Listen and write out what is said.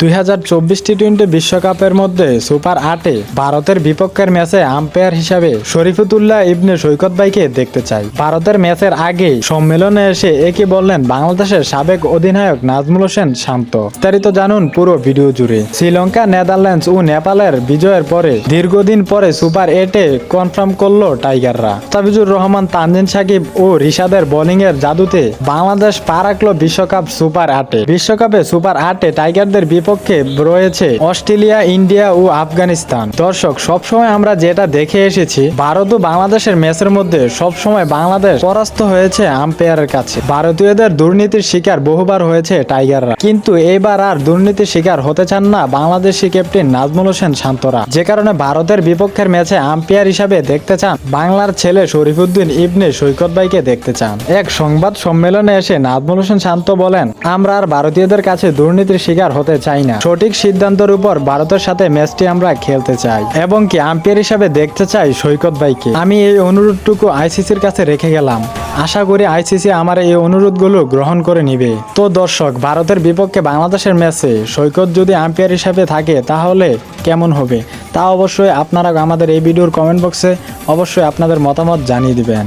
2024 টি-20 বিশ্বকাপের মধ্যে সুপার 8-এ ভারতের বিপক্ষের ম্যাচে আম্পায়ার হিসাবে শরীফুদ্দৌলা ইবনে সৈকত ভাইকে দেখতে চাই। ভারতের ম্যাচের আগে সম্মেলনে এসে একই বললেন বাংলাদেশের সাবেক অধিনায়ক নাজমুল হোসেন শান্ত। বিস্তারিত জানুন পুরো ভিডিও জুড়ে। শ্রীলঙ্কা, নেদারল্যান্ডস ও নেপালের বিজয়ের পরে দীর্ঘদিন পরে সুপার 8-এ কনফার্ম করলো টাইগাররা। মুস্তাফিজুর রহমান, তানজিদ সাকিব ও রিশাদের বোলিংয়ের জাদুতে বাংলাদেশ পা রাখলো বিশ্বকাপ সুপার 8-এ। বিশ্বকাপে সুপার 8-এ টাইগারদের বিপক্ষে রয়েছে অস্ট্রেলিয়া, ইন্ডিয়া ও আফগানিস্তান। দর্শক, সবসময় আমরা যেটা দেখে এসেছি, ভারত ও বাংলাদেশের ম্যাচের মধ্যে সবসময় বাংলাদেশ পরাস্ত হয়েছে আম্পায়ারের কাছে। ভারতীয়দের দুর্নীতির শিকার বহুবার হয়েছে টাইগাররা, কিন্তু এবার আর দুর্নীতির শিকার হতে চান না বাংলাদেশি ক্যাপ্টেন নাজমুল হোসেন শান্তরা। যে কারণে ভারতের বিপক্ষের ম্যাচে আম্পায়ার হিসাবে দেখতে চান বাংলার ছেলে শরীফুদ্দৌলা ইবনে সৈকত ভাইকে দেখতে চান। এক সংবাদ সম্মেলনে এসে নাজমুল হোসেন শান্ত বলেন, আমরা আর ভারতীয়দের কাছে দুর্নীতির শিকার হতে চাই না। সঠিক সিদ্ধান্তের উপর ভারতের সাথে ম্যাচটি আমরা খেলতে চাই এবং কি আম্পায়ার হিসাবে দেখতে চাই সৈকত ভাইকে। আমি এই অনুরোধটুকু আইসিসির কাছে রেখে গেলাম। আশা করি আইসিসি আমার এই অনুরোধগুলো গ্রহণ করে নিবে। তো দর্শক, ভারতের বিপক্ষে বাংলাদেশের ম্যাচে সৈকত যদি আম্পায়ার হিসাবে থাকে তাহলে কেমন হবে তা অবশ্যই আপনারা আমাদের এই ভিডিওর কমেন্ট বক্সে অবশ্যই আপনাদের মতামত জানিয়ে দিবেন।